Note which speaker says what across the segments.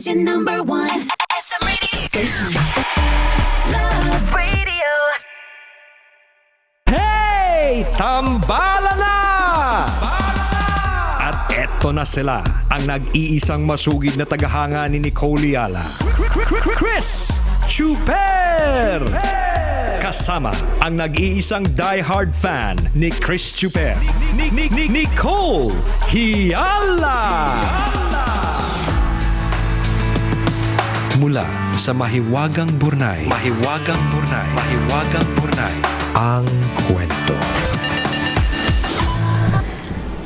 Speaker 1: is your number one SM radio station. Love Radio.
Speaker 2: Hey! Tambala na! At eto na sila, ang nag-iisang masugid na tagahanga ni Nicole Yala. Chris Chuper! Kasama ang nag-iisang die-hard fan ni Chris Chuper, Nicole Yala! Mula sa Mahiwagang Burnay, ang kwento.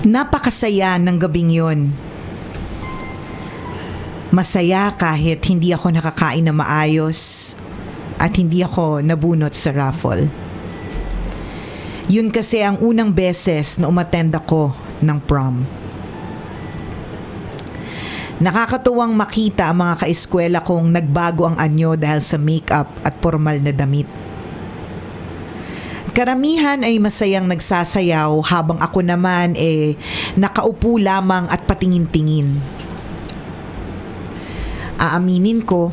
Speaker 3: Napakasaya ng gabing yon. Masaya kahit hindi ako nakakain na maayos at hindi ako nabunot sa raffle. Yun kasi ang unang beses na umattend ako ng prom. Nakakatuwang makita ang mga kaeskwela kong nagbago ang anyo dahil sa makeup at formal na damit. Karamihan ay masayang nagsasayaw habang ako naman nakaupo lamang at patingin-tingin. Aaminin ko,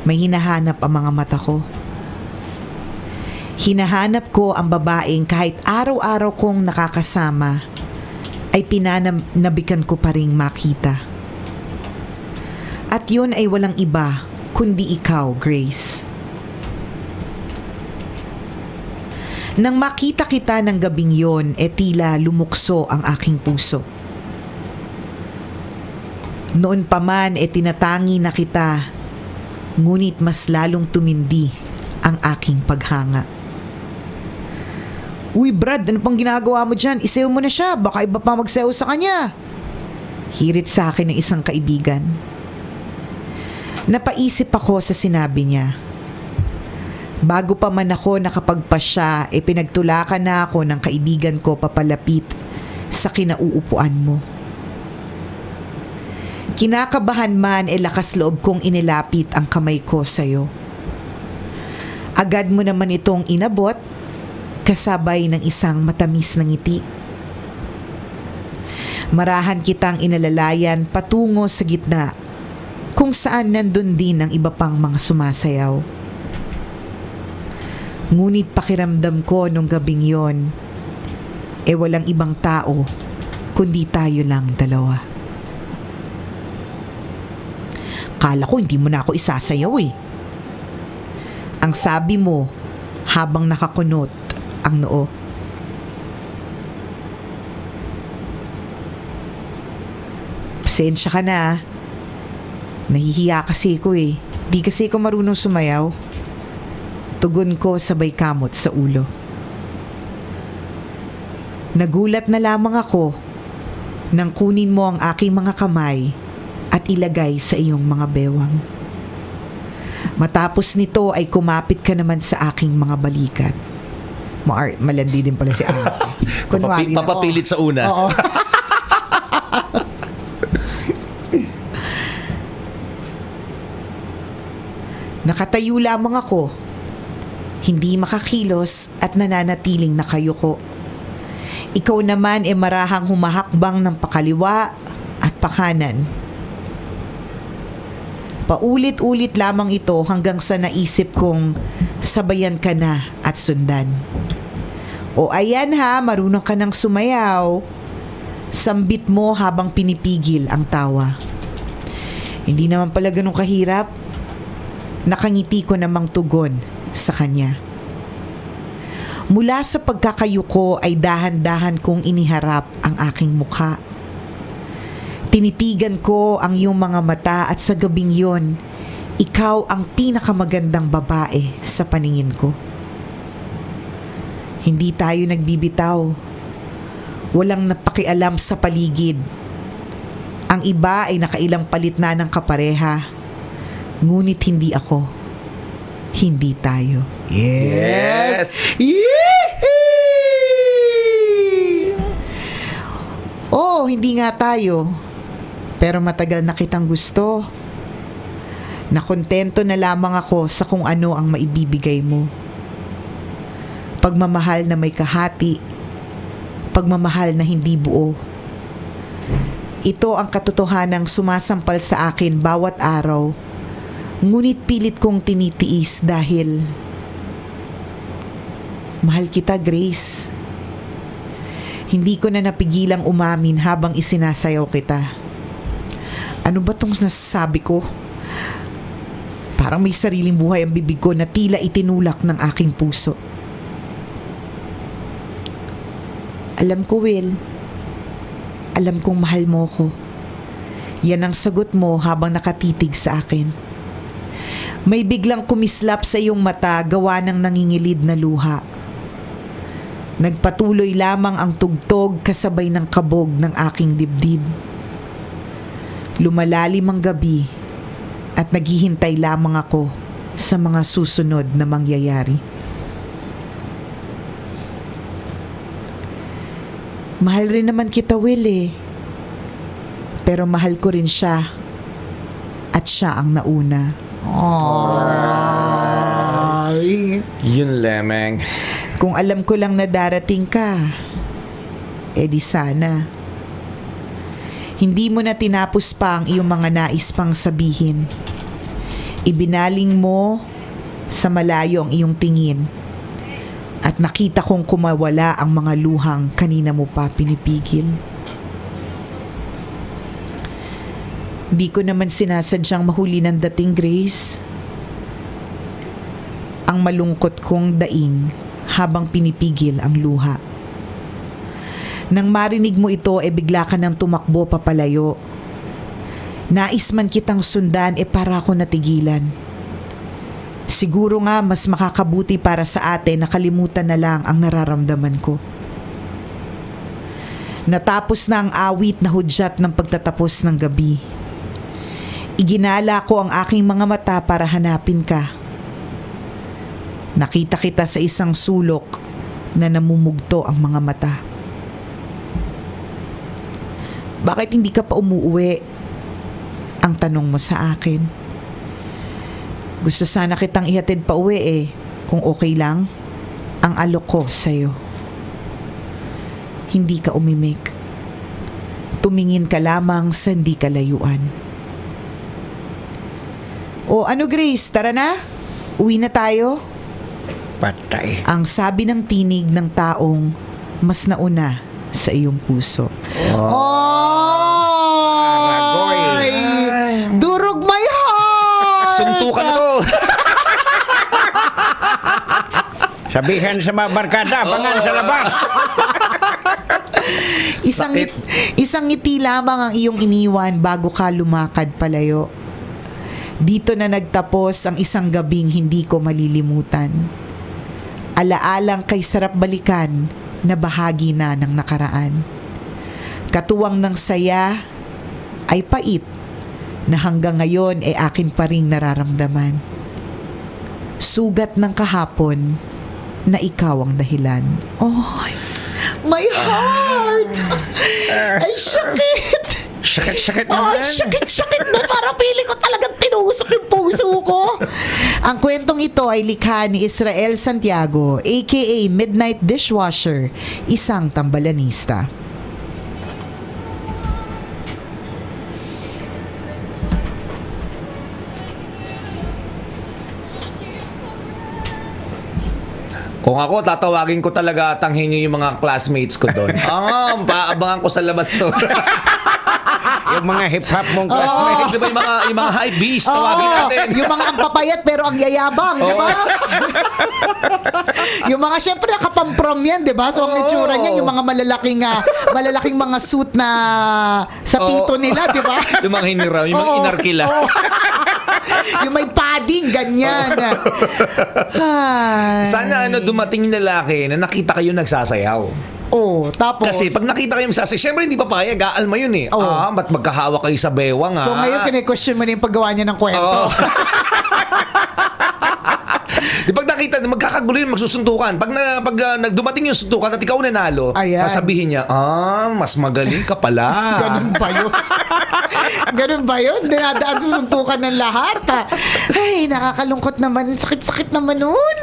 Speaker 3: may hinahanap ang mga mata ko. Hinahanap ko ang babaeng kahit araw-araw kong nakakasama ay pinanabikan ko pa ring makita. At yun ay walang iba kundi ikaw, Grace. Nang makita kita ng gabing yon, tila lumukso ang aking puso. Noon pa man tinatangi na kita, ngunit mas lalong tumindi ang aking paghanga. Uy Brad, ano pang ginagawa mo dyan? Isayaw mo na siya, baka iba pa magsayaw sa kanya. Hirit sa akin ng isang kaibigan. Napaisip ako sa sinabi niya. Bago pa man ako nakapagpasya, pinagtulakan na ako ng kaibigan ko papalapit sa kinauupuan mo. Kinakabahan man lakas loob kong inilapit ang kamay ko sa'yo. Agad mo naman itong inabot, kasabay ng isang matamis na ngiti. Marahan kitang inalalayan patungo sa gitna, kung saan nandun din ang iba pang mga sumasayaw. Ngunit pakiramdam ko nung gabing yon, walang ibang tao, kundi tayo lang dalawa. Kala ko hindi mo na ako isasayaw Ang sabi mo habang nakakunot ang noo. Pasensya ka na. Nahihiya kasi ko Di kasi ko marunong sumayaw. Tugon ko sabay kamot sa ulo. Nagulat na lamang ako nang kunin mo ang aking mga kamay at ilagay sa iyong mga bewang. Matapos nito ay kumapit ka naman sa aking mga balikat. Malandi din pala si ate.
Speaker 4: Papapilit sa una.
Speaker 3: Oo. Nakatayo lamang ako, hindi makakilos at nananatiling nakayuko. Ikaw naman marahang humahakbang ng pakaliwa at pakanan. Paulit-ulit lamang ito hanggang sa naisip kong sabayan ka na at sundan. O ayan ha, marunong ka ng sumayaw. Sambit mo habang pinipigil ang tawa. Hindi naman pala ganun kahirap. Nakangiti ko namang tugon sa kanya. Mula sa pagkakayuko ay dahan-dahan kong iniharap ang aking mukha. Tinitigan ko ang iyong mga mata at sa gabing yon, ikaw ang pinakamagandang babae sa paningin ko. Hindi tayo nagbibitaw. Walang napakialam sa paligid. Ang iba ay nakailang palit na ng kapareha. Ngunit hindi ako. Hindi tayo.
Speaker 4: Yes!
Speaker 3: Oh, hindi nga tayo. Pero matagal na kitang gusto. Nakontento na lamang ako sa kung ano ang maibibigay mo. Pagmamahal na may kahati. Pagmamahal na hindi buo. Ito ang katotohanang sumasampal sa akin bawat araw. Ngunit pilit kong tinitiis dahil mahal kita, Grace. Hindi ko na napigilang umamin habang isinasayaw kita. Ano ba tong nasasabi ko? Parang may sariling buhay ang bibig ko na tila itinulak ng aking puso. Alam ko, Will. Alam kong mahal mo ko. Yan ang sagot mo habang nakatitig sa akin. May biglang kumislap sa iyong mata gawa ng nangingilid na luha. Nagpatuloy lamang ang tugtog kasabay ng kabog ng aking dibdib. Lumalalim ang gabi at naghihintay lamang ako sa mga susunod na mangyayari. Mahal rin naman kita, Will eh. Pero mahal ko rin siya. At siya ang nauna. Ay.
Speaker 4: Yun, Lemeng.
Speaker 3: Kung alam ko lang na darating ka, di sana. Hindi mo na tinapos pa ang iyong mga nais pang sabihin. Ibinaling mo sa malayo ang iyong tingin. At nakita kong kumawala ang mga luhang kanina mo pa pinipigil. Di ko naman sinasadyang mahuli ng dating, Grace. Ang malungkot kong daing habang pinipigil ang luha. Nang marinig mo ito, bigla ka nang tumakbo papalayo. Nais man kitang sundan, para ako natigilan. Siguro nga mas makakabuti para sa atin na kalimutan na lang ang nararamdaman ko. Natapos na ang awit na hudyat ng pagtatapos ng gabi. Iginala ko ang aking mga mata para hanapin ka. Nakita kita sa isang sulok na namumugto ang mga mata. Bakit hindi ka pa umuuwi? Ang tanong mo sa akin. Gusto sana kitang ihatid pa uwi kung okay lang. Ang alok ko sa'yo. Hindi ka umimik. Tumingin ka lamang sa hindi kalayuan. O ano, Grace, tara na? Uwi na tayo?
Speaker 4: Patay.
Speaker 3: Ang sabi ng tinig ng taong mas nauna sa iyong puso.
Speaker 4: Aragoy.
Speaker 3: Durog my heart!
Speaker 4: Suntukan na to.
Speaker 5: Sabihan sa mga barkada, abangan sa labas.
Speaker 3: Isang ngiti lamang ang iyong iniwan bago ka lumakad palayo. Dito na nagtapos ang isang gabing hindi ko malilimutan. Alaalang kay sarap balikan na bahagi na ng nakaraan. Katuwang ng saya ay pait na hanggang ngayon akin pa ring nararamdaman. Sugat ng kahapon na ikaw ang dahilan. Oh, my heart! Ay, sakit!
Speaker 5: Sakit-sakit
Speaker 3: Oh,
Speaker 5: naman.
Speaker 3: sakit na. Parang pili ko talagang tinusok yung puso ko. Ang kwentong ito ay likha ni Israel Santiago, aka Midnight Dishwasher, isang tambalanista.
Speaker 4: Kung ako, tatawagin ko talaga tanghin yung mga classmates ko doon. Paabangan ko sa labas to.
Speaker 5: Yung mga hip-hop mong classmates.
Speaker 4: Di ba yung mga high beast, tawagin natin.
Speaker 3: Yung mga ang papayat pero ang yayabang, di ba? Yung mga syempre nakapamprom yan, di ba? So ang itsura niya, yung mga malalaking mga suit na sa tito nila, di ba?
Speaker 4: Yung mga hiniraw, yung mga inarkila.
Speaker 3: Yung may padding, ganyan. Ay.
Speaker 4: Sana dumating yung lalaki na nakita kayo nagsasayaw.
Speaker 3: Tapos
Speaker 4: Kasi pag nakita kayo magsasayaw, syempre hindi papayag, aalma yun eh. Ba't magkahawak kayo sa bewang
Speaker 3: so ngayon kine-question mo na yung paggawa niya ng kwento.
Speaker 4: Di pag nakita, magkakagulo yun, magsusuntukan. Pag dumating yung suntukan at ikaw nanalo,
Speaker 3: Ayan.
Speaker 4: sasabihin niya, mas magaling ka pala.
Speaker 3: Ganun ba yun? Ganun ba yun? Dinadaan sa suntukan ng lahat. Ay, nakakalungkot naman. Sakit-sakit naman nun.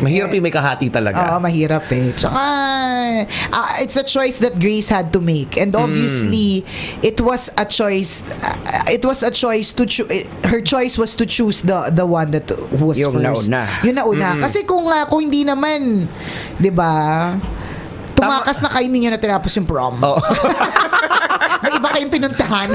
Speaker 4: Mahirap yung may kahati talaga.
Speaker 3: Oo, mahirap eh. Tsaka, it's a choice that Grace had to make. And obviously, it was a choice. It was a choice to her choice was to choose the one that was
Speaker 5: Yung
Speaker 3: first.
Speaker 5: nauna.
Speaker 3: Yung nauna. Kasi kung hindi naman, 'di ba? Tumakas na kayo, ninyo na tinapos yung prom.
Speaker 4: Oo.
Speaker 3: May iba kayong pinuntahan.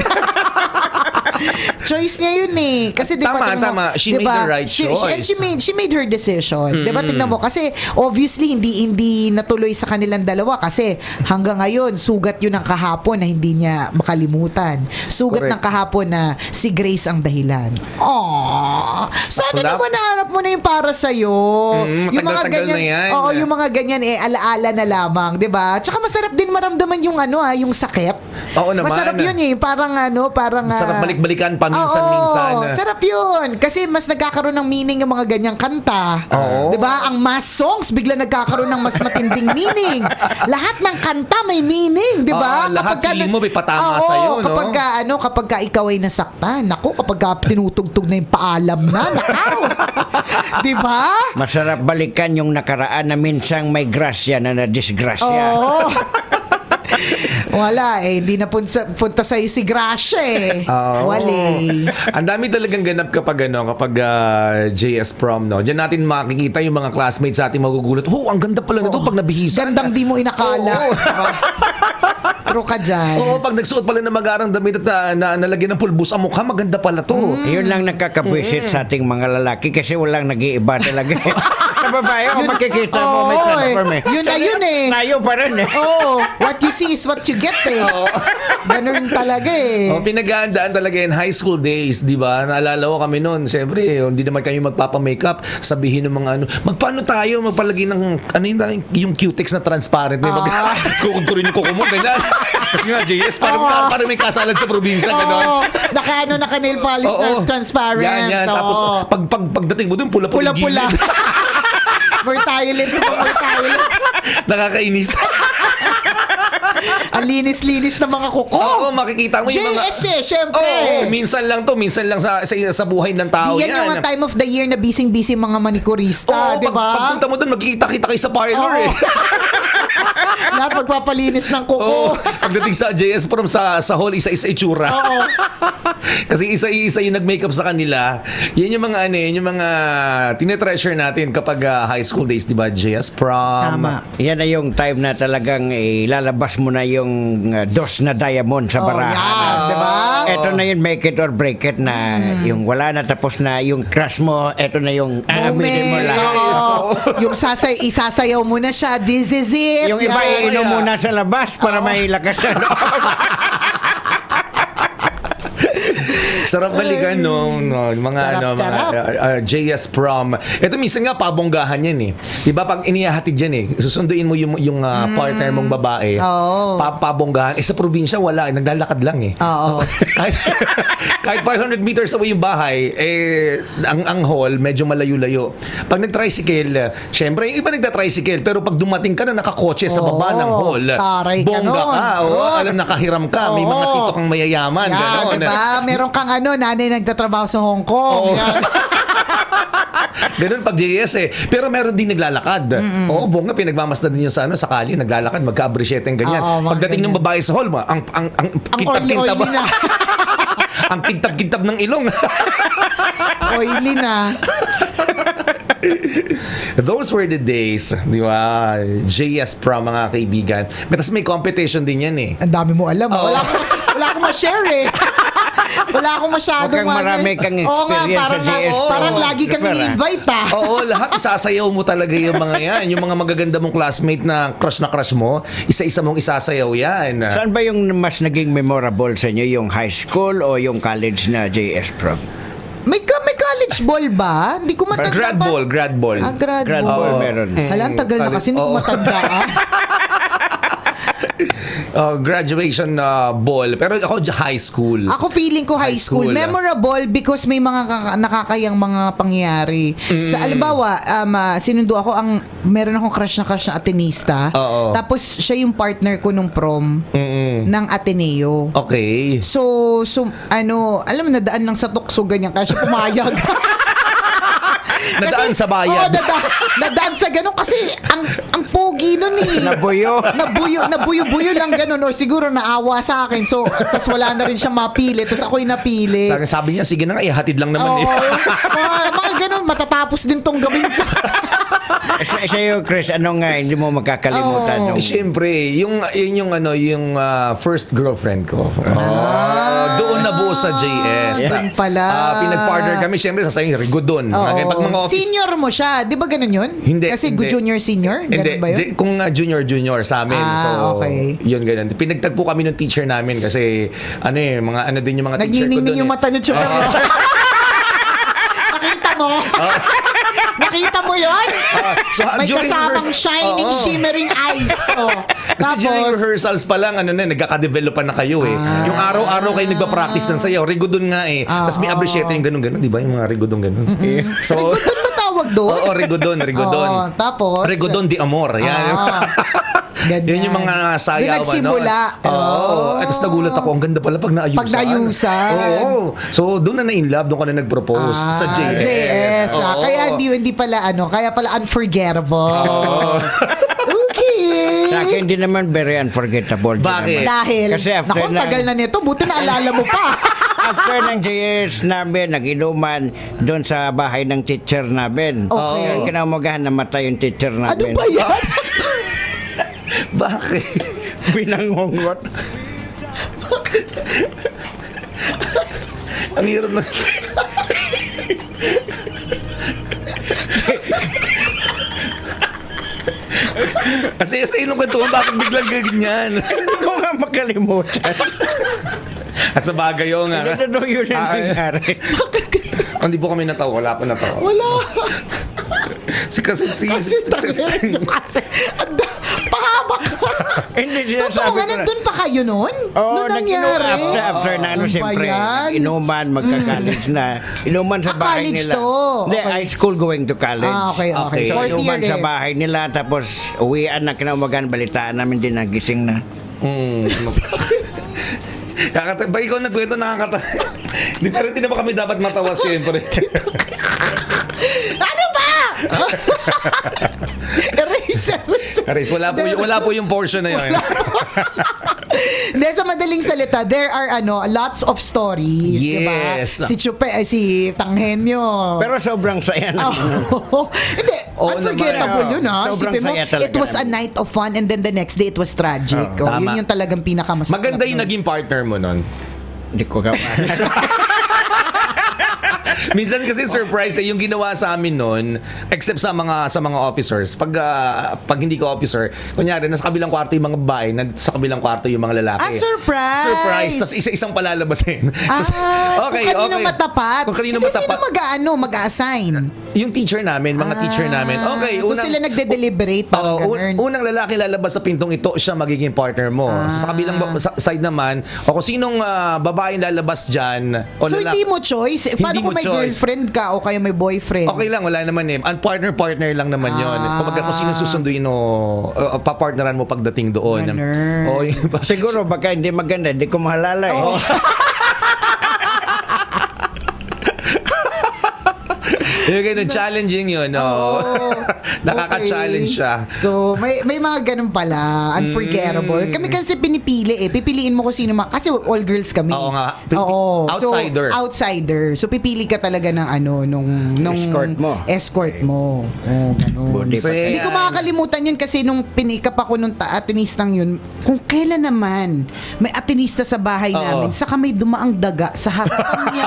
Speaker 3: Choice niya yun eh. Kasi di ba,
Speaker 4: Tama,
Speaker 3: tingnan mo,
Speaker 4: tama. She made the right choice.
Speaker 3: And she made her decision. Di ba, tingnan mo. Kasi obviously, hindi natuloy sa kanilang dalawa. Kasi hanggang ngayon, sugat yun ng kahapon na hindi niya makalimutan. Sugat
Speaker 4: Correct.
Speaker 3: ng kahapon na si Grace ang dahilan. Aww. Sana
Speaker 4: Saklap.
Speaker 3: naman nahanap mo na yung para sa'yo.
Speaker 4: matagal-tagal na yan.
Speaker 3: Oo, yung mga ganyan alaala na lamang. 'Di ba? Tsaka masarap din maramdaman yung yung sakit.
Speaker 4: Oo naman.
Speaker 3: Masarap yun eh. Parang
Speaker 4: Masarap balik-balikan paminsan-minsan.
Speaker 3: Oo, sarap yun. Kasi mas nagkakaroon ng meaning yung mga ganyang kanta.
Speaker 4: Oo.
Speaker 3: 'Di ba? Ang mass songs bigla nagkakaroon ng mas matinding meaning. Lahat ng kanta may meaning, 'di ba?
Speaker 4: Oo, lahat feeling mo may patama sa'yo, no?
Speaker 3: Kapag ikaw ay nasaktan, naku, kapag tinutugtog na yung paalam na, nakaw. 'Di ba?
Speaker 5: Masarap balikan yung nakaraan na minsang may grasya na na-disgrasya.
Speaker 3: Oo. Wala eh, hindi na punta sa'yo si Gracia eh.
Speaker 4: Oo.
Speaker 3: Wali.
Speaker 4: Ang dami talagang ganap kapag JS prom, no. Diyan natin makikita yung mga classmates sa ating magugulat. Oh, ang ganda pala nito pag nabihisa.
Speaker 3: Gandang di mo inakala.
Speaker 4: Oo.
Speaker 3: True ka dyan.
Speaker 4: Oo, pag nagsuot pala ng magarang damit at nalagyan ng pulbos ang mukha, maganda pala to.
Speaker 5: Yun lang nakakapwisit sa ating mga lalaki kasi walang nag-iiba talaga. Sa babae, makikita mo may transform eh.
Speaker 3: Yun na yun eh.
Speaker 5: Tayo pa rin eh.
Speaker 3: Oh, what you see is what you get eh. Ganun talaga eh.
Speaker 4: Oh, pinagandaan talaga in high school days, di ba? Naalala ko kami noon, siyempre, hindi naman kayo magpapa-makeup, sabihin ng mga magpaano tayo, magpalagay ng, yung cutex na transparent, kukunturin yung kuko mo, ganyan. Kasi nga, JS, parang may kasalan sa probinsya, gano'n.
Speaker 3: Naka-nail polish na transparent.
Speaker 4: Yan. Tapos, pagdating mo dun, pula-pula yung
Speaker 3: Pula-pula.
Speaker 4: gilid.
Speaker 3: More violent.
Speaker 4: Nakakainis.
Speaker 3: Ang linis-linis ng mga kuko.
Speaker 4: Oo, makikita mo yung mga...
Speaker 3: JS eh, syempre.
Speaker 4: Oo, minsan lang sa buhay ng tao
Speaker 3: Yan yung time of the year na busy-busy mga manikurista, di ba?
Speaker 4: Pagpunta mo doon, magkikita-kita kayo sa parlor eh.
Speaker 3: Lahat magpapalinis ng kuko.
Speaker 4: Oo, pagdating sa JS prom sa hall, isa-isa itsura.
Speaker 3: Oo.
Speaker 4: Kasi isa-isa yung nag-makeup sa kanila. Yan yung mga yung mga tinetreasure natin kapag high school days, di ba? JS prom.
Speaker 3: Tama.
Speaker 5: Yan na yung time na talagang ilalabas mo na yung dos na diamond sa barahan.
Speaker 3: Yan, di ba?
Speaker 5: Ito na yung make it or break it na yung wala na tapos na yung crush mo, ito na yung aaminin mo lahat.
Speaker 3: Oo. Yung isasayaw mo na siya, this is it.
Speaker 5: Yung iba iinom muna sa labas para may lakas sa loob.
Speaker 4: Sarap balikan nung mga JS prom. Ito minsan nga pabonggahan yan eh. 'Di ba pag inihahatid yan eh. Susunduin mo yung partner mong babae.
Speaker 3: Oo.
Speaker 4: Pabonggahan. Sa probinsya wala, naglalakad lang eh.
Speaker 3: Oo.
Speaker 4: kahit 500 meters away yung bahay, ang hall medyo malayo-layo. Pag nag-tricycle, syempre yung iba nagda-tricycle, pero pag dumating ka na nakakotse sa baba ng hall,
Speaker 3: taray ka
Speaker 4: bongga
Speaker 3: nun.
Speaker 4: ka. Alam nakahiram ka, may mga tito kang mayayaman,
Speaker 3: Yan,
Speaker 4: gano'n.
Speaker 3: diba? Meron kang nanay nagtatrabaho sa Hong Kong.
Speaker 4: Oo.
Speaker 3: Yan.
Speaker 4: Ganun pag JS eh. Pero meron din naglalakad. Oo, bunga, pinagmamasdan din yung sa kali, naglalakad, magka-abrisyeteng ganyan.
Speaker 3: Oo, mga
Speaker 4: Pagdating ng babae sa hall, ang kintab-kintab.
Speaker 3: oily na.
Speaker 4: Ang kintab-kintab ng ilong.
Speaker 3: Oily na.
Speaker 4: Those were the days, di ba? JS prom, mga kaibigan. Tapos may competition din yan eh.
Speaker 3: Ang dami mo alam.
Speaker 4: Oo.
Speaker 3: Wala akong ma-share eh. Wala akong masyadong
Speaker 5: Mukhang marami kang experience sa JS prom.
Speaker 3: Parang lagi kang ini-invite
Speaker 4: Oo, lahat isasayaw mo talaga yung mga yan. Yung mga magaganda mong classmate na crush mo, isa-isa mong isasayaw yan.
Speaker 5: Saan ba yung mas naging memorable sa inyo? Yung high school o yung college na JS prom?
Speaker 3: May college ball ba? Hindi ko matanda.
Speaker 4: Grad ball.
Speaker 3: Grad
Speaker 5: Grad
Speaker 3: ball.
Speaker 5: ball meron.
Speaker 3: Hala, ang tagal na kasi hindi ko
Speaker 4: Oo.
Speaker 3: matanda.
Speaker 4: graduation ball. Pero ako high school.
Speaker 3: Ako feeling ko high school. Memorable because may mga nakakayang mga pangyayari. Sa alimbawa, sinundo ako meron akong crush na Atenista.
Speaker 4: Oo.
Speaker 3: Tapos siya yung partner ko nung prom ng Ateneo.
Speaker 4: Okay.
Speaker 3: So alam mo, nadaan lang sa tukso ganyan kasi pumayag.
Speaker 4: Nadaan sa bayad.
Speaker 3: Nadaan sa ganun kasi ang pogi nun eh.
Speaker 5: Nabuyo.
Speaker 3: Nabuyo lang ganun or siguro naawa sa akin. So, tas wala na rin siya mapili. Tas ako'y napili.
Speaker 4: Sabi niya, sige na nga, hatid lang naman eh.
Speaker 3: Mga ganun, matatapos din tong gawin ko.
Speaker 5: Sa'yo, Chris, ano nga hindi mo makakalimutan?
Speaker 3: Oh.
Speaker 5: Yung-
Speaker 4: Siyempre, yung first girlfriend ko. Doon nabuo sa JS.
Speaker 3: Doon pala.
Speaker 4: Pinag-partner kami, siyempre, sa sayo, Rigodon. Pag mga office,
Speaker 3: Senior mo siya. Di ba ganun yun?
Speaker 4: Hindi,
Speaker 3: Kasi
Speaker 4: hindi.
Speaker 3: junior-senior? Ganun
Speaker 4: Hindi,
Speaker 3: ba yun?
Speaker 4: kung junior sa amin. So,
Speaker 3: Okay.
Speaker 4: yun ganun. Pinagtagpo kami ng teacher namin kasi mga din yung mga teacher ko
Speaker 3: Nagniningning
Speaker 4: doon.
Speaker 3: yung mata ni Chupper. Nakita mo? Nakita mo yun?
Speaker 4: So,
Speaker 3: May
Speaker 4: during
Speaker 3: kasamang
Speaker 4: rehearsal-
Speaker 3: shining,
Speaker 4: Oo.
Speaker 3: shimmering eyes. Oh.
Speaker 4: Kasi during rehearsals pa lang, nagkaka-developan na kayo eh. Yung araw-araw kayo nagpa-practice ng sayaw. Rigodon nga eh. Tapos may appreciate yung ganun-ganun. Di ba? Yung mga rigodon ganun. So,
Speaker 3: Rigodon ba tawag doon?
Speaker 4: Oo, rigodon.
Speaker 3: Oo, tapos?
Speaker 4: Rigodon di amor. Yan.
Speaker 3: Ganyan.
Speaker 4: Yan yung mga sayawan.
Speaker 3: Doon nagsimula.
Speaker 4: Oo. At tapos nagulat ako. Ang ganda pala pag naayusan.
Speaker 3: Pag naayusan.
Speaker 4: Oo. So, doon na in love. Doon ka na nag-propose sa JS.
Speaker 3: JS.
Speaker 4: Oo.
Speaker 3: Kaya hindi pala kaya pala unforgettable. Okay.
Speaker 5: Sa akin, hindi naman very unforgettable. Di
Speaker 4: Bakit?
Speaker 5: naman.
Speaker 3: Dahil,
Speaker 5: Kasi after
Speaker 3: naku, tagal na nito. Buti naalala mo pa.
Speaker 5: After ng JS namin, nag-inuman doon sa bahay ng teacher namin.
Speaker 3: Okay.
Speaker 5: Yung kinaumagahan, namatay yung teacher
Speaker 3: Ano
Speaker 5: namin.
Speaker 3: ba yan?
Speaker 4: Bakit?
Speaker 5: Binangongot.
Speaker 4: Ang hirap na. Kasi sa ilong kwentuhan, bakit biglang ganyan?
Speaker 5: Hindi ko nga makalimutan.
Speaker 4: Sa bagay yun nga.
Speaker 5: Hindi na yun ang nangyari.
Speaker 4: Hindi po kami natawa. Wala pa natawa.
Speaker 3: Wala.
Speaker 4: Kasi
Speaker 3: Kasi pahabak ka.
Speaker 5: Hindi
Speaker 3: Totoo
Speaker 5: sinasabi
Speaker 3: nga,
Speaker 5: ko na.
Speaker 3: nandun pa kayo nun?
Speaker 5: Oo,
Speaker 3: Nung nangyari?
Speaker 5: after na
Speaker 3: Ano ba
Speaker 5: siyempre,
Speaker 3: yan?
Speaker 5: inuman, magka-college na. Inuman sa bahay
Speaker 3: college
Speaker 5: nila.
Speaker 3: to.
Speaker 5: Hindi,
Speaker 3: Okay.
Speaker 5: high school going to college.
Speaker 3: Okay.
Speaker 5: So,
Speaker 3: Fourth
Speaker 5: inuman
Speaker 3: year
Speaker 5: sa
Speaker 3: eh.
Speaker 5: bahay nila, tapos uwian na kinaumagan, balitaan namin din nagising na.
Speaker 4: Ba ikaw nagkwento, nakakatawa. Pero hindi naman kami dapat matawa siyempre.
Speaker 3: Ano ba? Eraser.
Speaker 4: Aris, wala po yung portion na yun.
Speaker 3: Hindi, sa madaling salita, there are lots of stories,
Speaker 4: Yes.
Speaker 3: diba? Si Chupe, si Tanghenyo.
Speaker 5: Pero sobrang saya na.
Speaker 3: Hindi,
Speaker 4: Oo
Speaker 3: unforgettable
Speaker 5: naman.
Speaker 3: yun ha.
Speaker 5: Sobrang
Speaker 3: Isipin mo,
Speaker 5: saya talaga
Speaker 3: it was a
Speaker 5: namin.
Speaker 3: night of fun and then the next day it was tragic.
Speaker 4: Tama.
Speaker 3: Yun yung talagang pinakamasarap.
Speaker 4: Maganda yung naging partner mo nun.
Speaker 5: Hindi ko ka
Speaker 4: Minsan kasi surprise yung ginawa sa amin noon, except sa mga officers. Pag hindi ka officer, kunyari nasa kabilang kwarto yung mga babae, sa kabilang kwarto yung mga lalaki.
Speaker 3: Surprise!
Speaker 4: Surprise! Tapos isa-isang palalabasin. Tapos,
Speaker 3: kung kanino matapat.
Speaker 4: Kung kanino
Speaker 3: Hindi,
Speaker 4: matapat.
Speaker 3: sino mag-assign?
Speaker 4: Yung teacher namin, mga teacher namin. Okay,
Speaker 3: So sila nagde-deliberate parang ganun.
Speaker 4: unang lalaki lalabas sa pintong ito, siya magiging partner mo. Sa kabilang side naman, o kung sinong babaeng lalabas dyan, o
Speaker 3: So hindi mo choice. Paano
Speaker 4: Hindi mo
Speaker 3: kung may
Speaker 4: choice.
Speaker 3: girlfriend ka o kaya may boyfriend?
Speaker 4: Okay lang, wala naman eh. Ang partner lang naman yun. Kung sino susunduin o papartneran mo pagdating doon.
Speaker 3: Ganun.
Speaker 4: O, yun ba?
Speaker 5: Siguro baka hindi maganda, hindi ko mahalala eh.
Speaker 4: Yung ganun, challenging yun. Nakaka-challenge
Speaker 3: Okay.
Speaker 4: siya.
Speaker 3: So, may mga ganun pala. Unforgettable. Kami kasi pinipili eh. Pipiliin mo kung sino kasi all girls kami.
Speaker 4: Oo nga.
Speaker 3: Oo.
Speaker 4: Outsider.
Speaker 3: So, outsider. So, pipili ka talaga ng nung
Speaker 5: Escort mo.
Speaker 3: Escort mo. Oh, ganun.
Speaker 5: Buti pa
Speaker 4: Masaya.
Speaker 3: Hindi ko makakalimutan yun kasi nung pinikap ako nung atenistang yun, kung kailan naman may atenista sa bahay namin, saka may dumaang daga sa harapan niya.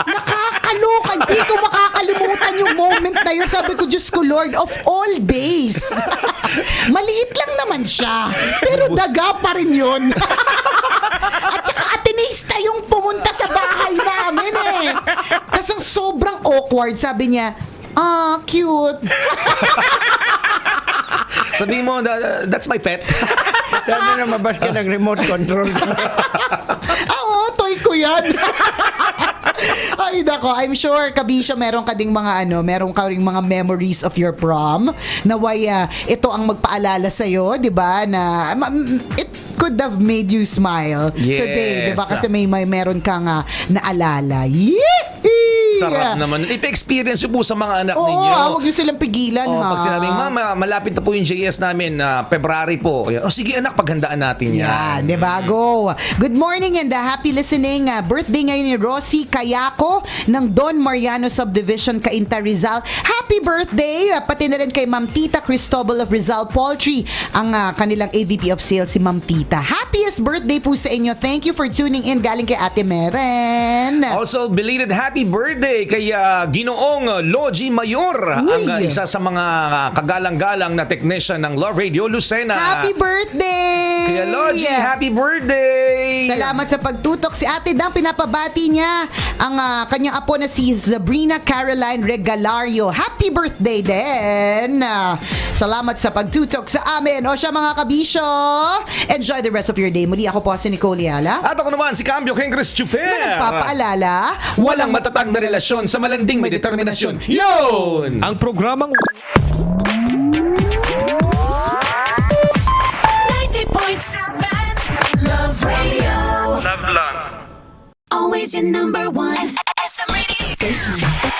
Speaker 3: Nakakaloka. Hindi ko makakalimutan yung moment na yun. Sabi ko, Diyos ko, Lord of all days. Maliit lang naman siya. Pero daga pa rin yun. At saka atenista yung pumunta sa bahay namin eh. Tapos ang sobrang awkward. Sabi niya, cute.
Speaker 4: Sabihin mo, that's my pet.
Speaker 5: Sana na mabas ka ng remote control.
Speaker 3: Oo, toy ko yan. Ay, nako. I'm sure, Kabisyo, meron ka ding mga meron ka ring mga memories of your prom na ito ang magpaalala sa'yo, di ba? Na it could have made you smile today, di ba? Kasi may meron kang naalala. Yee!
Speaker 4: Sarap naman. Ipa-experience yun po sa mga anak ninyo.
Speaker 3: Oo, huwag niyo silang pigilan, ha?
Speaker 4: Pag sinabing, Mama, malapit na po yung JS namin na February po. O sige anak, paghandaan natin yan.
Speaker 3: Yan, di ba? Go. Good morning and happy listening. Birthday ngayon ni Rosie Kayako ng Don Mariano Subdivision, Cainta, Rizal. Happy birthday! Pati na rin kay Ma'am Tita Cristobal of Rizal Poultry, ang kanilang AVP of Sales, si Ma'am Tita. Happiest birthday po sa inyo. Thank you for tuning in. Galing kay Ate Meren.
Speaker 4: Also, belated happy birthday kay Ginoong Logie Mayor,
Speaker 3: Uy.
Speaker 4: ang isa sa mga kagalang-galang na technician ng Love Radio Lucena.
Speaker 3: Happy birthday!
Speaker 4: Kaya Logie, happy birthday!
Speaker 3: Salamat sa pagtutok. Si Ate Dang, pinapabati niya ang kanyang apo na si Sabrina Caroline Regalario. Happy birthday din! Salamat sa pagtutok sa amin. O siya mga kabisyo, enjoy the rest of your day. Muli ako po si Nicole Yala.
Speaker 4: At ako naman si Cambio Kengres Chuper.
Speaker 3: Na nagpapaalala,
Speaker 4: Walang matatag na relasyon sa malanding may determinasyon. Yun!
Speaker 2: Ang programang
Speaker 1: 90.7 Love Radio.
Speaker 6: Love lang.
Speaker 1: Always your number one. SM Radio Station.